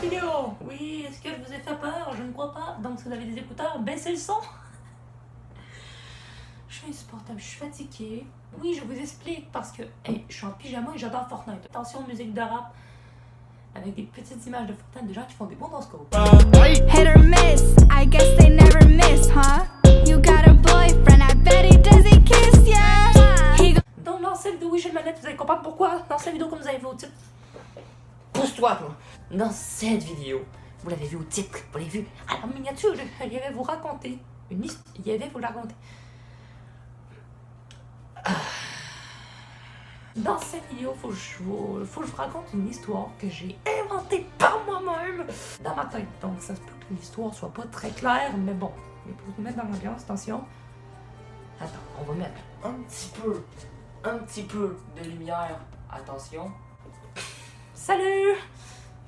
cette vidéo. Oui, est-ce que je vous ai fait peur? Je ne crois pas. Donc, si vous avez des écouteurs, baissez le son. Je suis insupportable, je suis fatiguée. Oui, je vous explique parce que je suis en pyjama et j'adore Fortnite. Attention, musique de rap avec des petites images de Fortnite de gens qui font des bons dans ce scope. Hit or miss, I guess they never miss, huh? You got a boyfriend, I bet he does he kiss ya? Donc, dans cette vidéo, oui, j'ai le manette, vous allez comprendre pourquoi. Dans cette vidéo, comme vous avez vu au titre. Pousse-toi, toi! Dans cette vidéo, vous l'avez vu au titre, vous l'avez vu à la miniature, je vais vous raconter une histoire. Il y avait vous la raconter. Dans cette vidéo, faut que je vous raconte une histoire que j'ai inventée par moi-même dans ma tête. Donc, ça se peut que l'histoire soit pas très claire, mais bon. Mais pour vous mettre dans l'ambiance, attention. Attends, on va mettre un petit peu de lumière. Attention. Salut!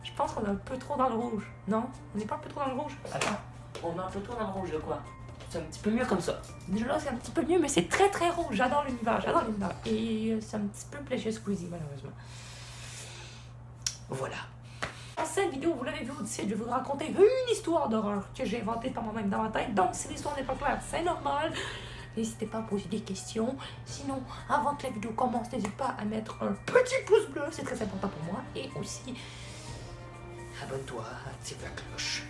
Je pense qu'on est un peu trop dans le rouge. Non? On n'est pas un peu trop dans le rouge? Attends, on est un peu trop dans le rouge de quoi? C'est un petit peu mieux comme ça. Déjà là, c'est un petit peu mieux, mais c'est très très rouge. J'adore l'univers, j'adore l'univers. Et c'est un petit peu plagiat Squeezie, malheureusement. Voilà. Dans cette vidéo, vous l'avez vu au titre, je vais vous raconter une histoire d'horreur que j'ai inventée par moi-même dans ma tête. Donc, si l'histoire n'est pas claire, c'est normal. N'hésitez pas à poser des questions. Sinon, avant que la vidéo commence, n'hésitez pas à mettre un petit pouce bleu. C'est très important pour moi. Et aussi, abonne-toi, active la cloche.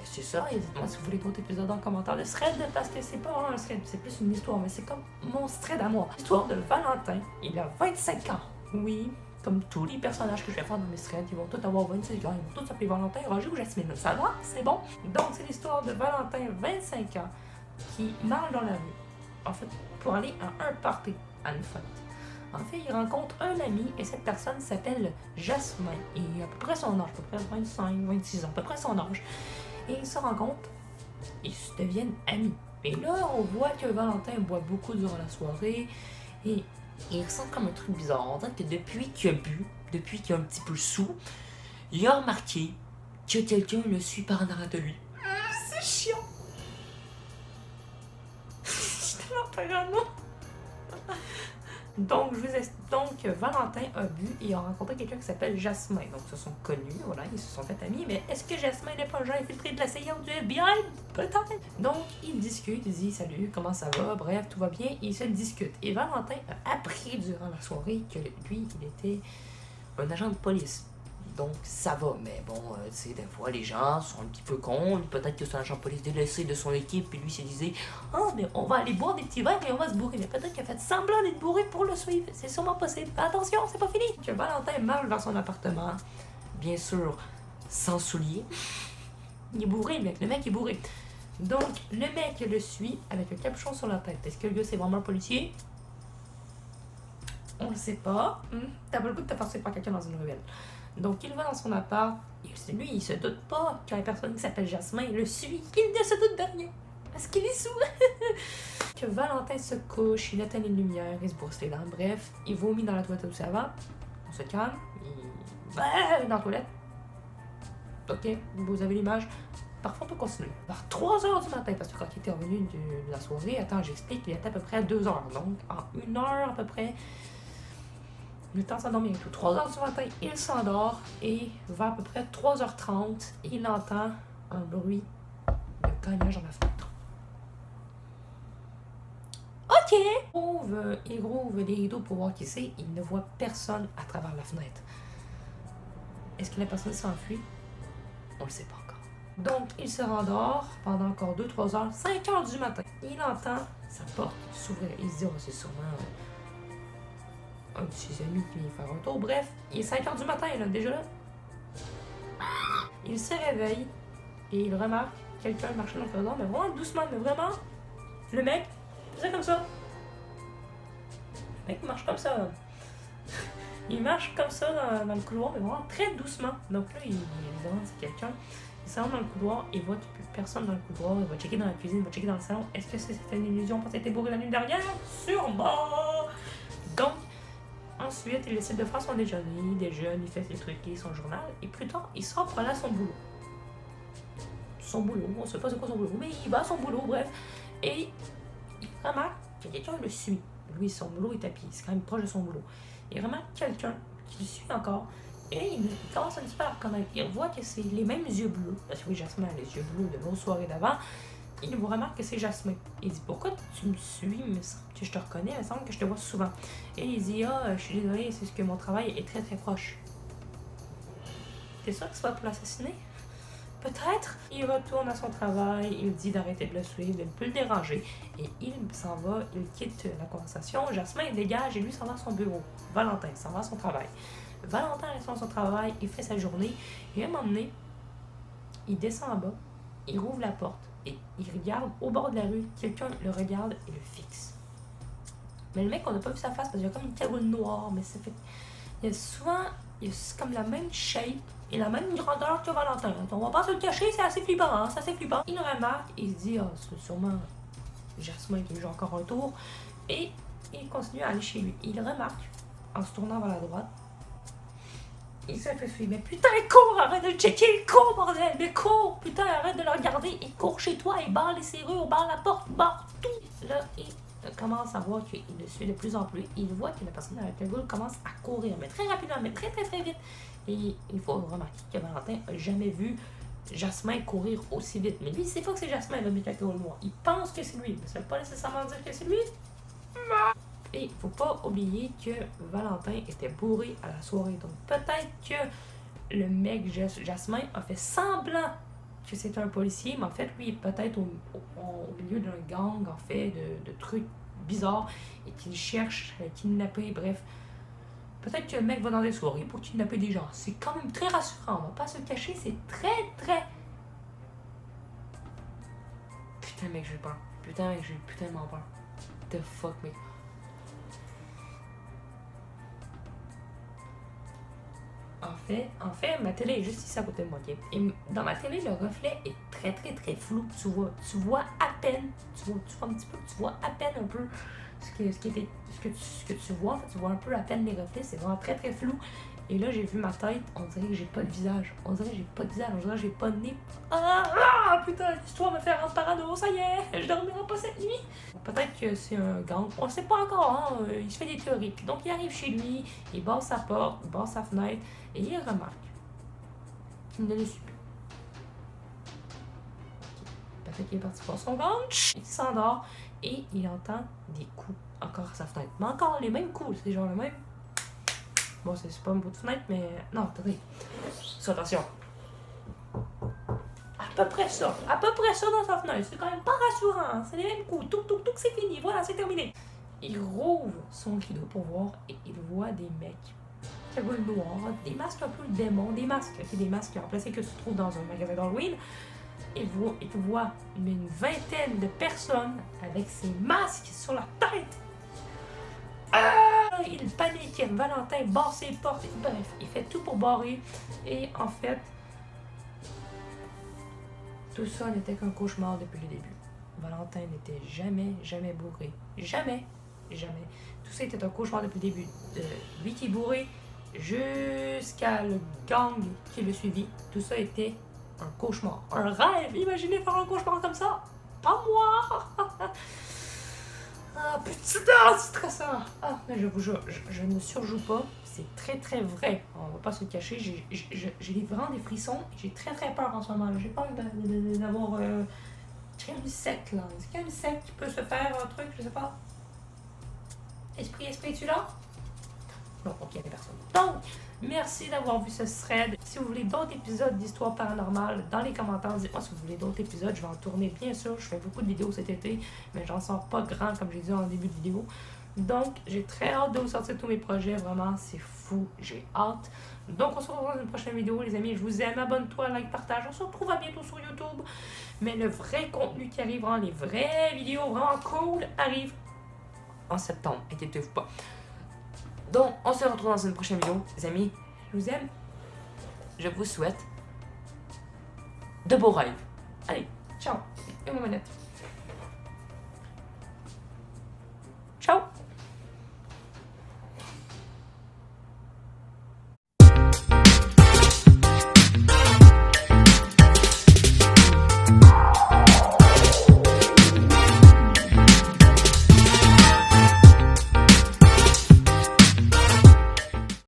C'est ça, et dites-moi si vous voulez d'autres épisodes en commentaire de thread, parce que c'est pas vraiment un thread, c'est plus une histoire, mais c'est comme mon thread à moi. L'histoire de Valentin, il a 25 ans. Oui, comme tous les personnages que je vais faire dans mes threads, ils vont tous avoir 25 ans, ils vont tous s'appeler Valentin, Roger ou Jasmine. Ça va? C'est bon? Donc, c'est l'histoire de Valentin, 25 ans, qui marche dans la rue, en fait, pour aller à un party, à une fête. En fait, il rencontre un ami et cette personne s'appelle Jasmin. Et à peu près son âge, à peu près 25, 26 ans, à peu près son âge. Et ils se rencontrent, ils se deviennent amis. Et là, on voit que Valentin boit beaucoup durant la soirée et il ressent comme un truc bizarre. On dirait que depuis qu'il a bu, depuis qu'il est un petit peu sous, il a remarqué que quelqu'un le suit par en arrière de lui. C'est chiant! Je suis tellement parano! Donc, Valentin a bu et il a rencontré quelqu'un qui s'appelle Jasmin. Donc, ils se sont connus, voilà, ils se sont fait amis. Mais est-ce que Jasmin n'est pas un genre infiltré de la CIA ou du FBI? Peut-être. Donc, ils discutent, ils disent salut, comment ça va? Bref, tout va bien. Ils se discutent. Et Valentin a appris durant la soirée que lui, il était un agent de police. Donc, ça va, mais bon, tu sais, des fois, les gens sont un petit peu cons. Peut-être que c'est un agent de police délaissé de son équipe, et lui se disait mais on va aller boire des petits verres et on va se bourrer. Mais peut-être qu'il a fait semblant d'être bourré pour le suivre. C'est sûrement possible. Mais attention, c'est pas fini. Que Valentin marche vers son appartement, bien sûr, sans souliers. Il est bourré, le mec est bourré. Donc, le mec le suit avec un capuchon sur la tête. Est-ce que le gars, c'est vraiment un policier? On le sait pas. T'as pas le goût de te faire par quelqu'un dans une ruelle. Donc, il va dans son appart, et lui, il se doute pas qu'il y a une personne qui s'appelle Jasmin le suit. Il ne se doute de rien, parce qu'il est sous. Que Valentin se couche, il éteint les lumières, il se brosse les dents, bref, il vomit dans la toilette aussi avant. On se calme, il va dans la toilette. Ok, vous avez l'image. Parfois, on peut continuer. Vers 3h du matin, parce que quand il était revenu de la soirée, attends, j'explique, il était à peu près à 2h. Donc, en 1 heure à peu près, le temps s'endormir et tout. 3h du matin, il s'endort et vers à peu près 3h30, il entend un bruit de cognage dans la fenêtre. Ok! Il rouvre les rideaux pour voir qui c'est. Il ne voit personne à travers la fenêtre. Est-ce que la personne s'enfuit? On le sait pas encore. Donc, il se rendort pendant encore 2-3 heures. 5h du matin, il entend sa porte s'ouvrir. Il se dit, c'est sûrement un de ses amis qui vient faire un tour. Bref, il est 5h du matin, là, déjà là. Il se réveille et il remarque quelqu'un marcher dans le corridor, mais vraiment doucement, mais vraiment. Le mec, c'est comme ça. Le mec marche comme ça. Il marche comme ça dans le couloir, mais vraiment très doucement. Donc là, il demande si c'est quelqu'un. Il s'en va dans le couloir, il voit qu'il n'y a plus personne dans le couloir. Il va checker dans la cuisine, il va checker dans le salon. Est-ce que c'était une illusion parce qu'il était bourré la nuit dernière? Sûrement! Donc, ensuite, il essaie de faire son déjeuner, il déjeune, il fait ses trucs, il lit son journal, et plus tard, il sort pour aller à son boulot. Son boulot, on ne sait pas c'est quoi son boulot, mais il va à son boulot, bref. Et il remarque que quelqu'un le suit. Lui, son boulot est à pied, c'est quand même proche de son boulot. Il remarque quelqu'un qui le suit encore, Et là, il commence un petit peu à la reconnaître. Il voit que c'est les mêmes yeux bleus. Parce que oui, Jasmin a les yeux bleus de l'autre soirée d'avant. Il vous remarque que c'est Jasmin. Il dit, pourquoi tu me suis? Il me semble que je te reconnais, il me semble que je te vois souvent. Et il dit, je suis désolé, c'est ce que mon travail est très très proche. T'es sûr que c'est pas pour l'assassiner? Peut-être. Il retourne à son travail, il dit d'arrêter de le suivre, de ne plus le déranger. Et il s'en va, il quitte la conversation. Jasmin dégage et lui s'en va à son bureau. Valentin s'en va à son travail. Valentin reste à son travail, il fait sa journée. Et à un moment donné, il descend en bas, il rouvre la porte et il regarde au bord de la rue. Quelqu'un le regarde et le fixe. Mais le mec, on n'a pas vu sa face parce qu'il y a comme une cagoule noire. Mais ça fait. Il y a souvent. Il y a comme la même shape et la même grandeur que Valentin. On va pas se le cacher, c'est assez flippant, hein? C'est assez flippant. Il le remarque et il se dit, c'est sûrement Jasmin qui joue encore un tour. Et il continue à aller chez lui. Il remarque, en se tournant vers la droite, il se fait suivre. Mais putain, cours, arrête de le checker, cours, bordel, mais cours, putain, arrête de le regarder et cours chez toi et barre les serrures, barre la porte, barre tout. Là, il commence à voir qu'il le suit de plus en plus. Il voit que la personne avec la goule commence à courir, mais très rapidement, mais très très très vite. Et il faut remarquer que Valentin n'a jamais vu Jasmin courir aussi vite. Mais lui, il sait pas que c'est Jasmin, le mec avec la goule noire. Il pense que c'est lui, mais ça ne veut pas nécessairement dire que c'est lui. Et il faut pas oublier que Valentin était bourré à la soirée. Donc peut-être que le mec Jasmin a fait semblant que c'est un policier, mais en fait, lui, il est peut-être au milieu d'un gang, en fait, de trucs bizarres, et qu'il cherche à kidnapper, bref. Peut-être que le mec va dans des soirées pour kidnapper des gens. C'est quand même très rassurant, on va pas se le cacher, c'est très, très... Putain, mec, j'ai peur. Putain, mec, j'ai tellement peur. The fuck, mec. En fait, ma télé est juste ici à côté de moi. Okay? Et dans ma télé, le reflet est très, très, très flou. Tu vois à peine, tu vois un petit peu, tu vois à peine un peu ce que tu vois. En fait, tu vois un peu à peine les reflets. C'est vraiment très, très flou. Et là, j'ai vu ma tête. On dirait que j'ai pas de visage. On dirait que j'ai pas de visage. On dirait que j'ai pas de nez. Putain, l'histoire me fait rendre parano. Ça y est, je dormirai pas cette nuit. Peut-être que c'est un gang. On sait pas encore. Hein? Il se fait des théories. Puis donc, il arrive chez lui. Il barre sa porte. Il barre sa fenêtre. Et il remarque qu'il ne le suit plus. Peut-être qu'il est parti voir son gang. Il s'endort et il entend des coups encore à sa fenêtre. Mais encore les mêmes coups. C'est genre le même. Bon, c'est pas un bout de fenêtre, mais... Non, attendez. Attention. À peu près ça dans sa fenêtre. C'est quand même pas rassurant. C'est les mêmes coups. Touc, touc, touc, c'est fini. Voilà, c'est terminé. Il rouvre son rideau pour voir et il voit des mecs. Cagoule noire, des masques un peu démons, des masques remplacés que tu trouves dans un magasin d'Halloween. Il voit une vingtaine de personnes avec ces masques sur la tête. Il panique, Valentin barre ses portes, bref, il fait tout pour barrer. Et en fait, tout ça n'était qu'un cauchemar depuis le début. Valentin n'était jamais bourré. Jamais. Tout ça était un cauchemar depuis le début. Lui qui est bourré, jusqu'à le gang qui le suivit, tout ça était un cauchemar, un rêve. Imaginez faire un cauchemar comme ça. Pas moi. Ah putain, c'est stressant. Ah, mais je vous jure, je ne surjoue pas. C'est très très vrai. On va pas se le cacher. J'ai vraiment des frissons. J'ai très très peur en ce moment. J'ai peur d'avoir crème sec là. Est-ce qu'il y a une sec qui peut se faire un truc, je sais pas. Esprit, tu là? Non, ok, il n'y a personne. Donc, merci d'avoir vu ce thread. Si vous voulez d'autres épisodes d'Histoire paranormale, dans les commentaires, dites-moi si vous voulez d'autres épisodes. Je vais en tourner, bien sûr. Je fais beaucoup de vidéos cet été, mais j'en sors pas grand, comme j'ai dit en début de vidéo. Donc, j'ai très hâte de vous sortir tous mes projets. Vraiment, c'est fou. J'ai hâte. Donc, on se retrouve dans une prochaine vidéo, les amis. Je vous aime. Abonne-toi, like, partage. On se retrouve à bientôt sur YouTube. Mais le vrai contenu qui arrive, les vraies vidéos vraiment cool, arrivent en septembre. Inquiétez-vous pas. Donc, on se retrouve dans une prochaine vidéo. Les amis, je vous aime. Je vous souhaite de beaux rêves. Allez, ciao. Et mon manette.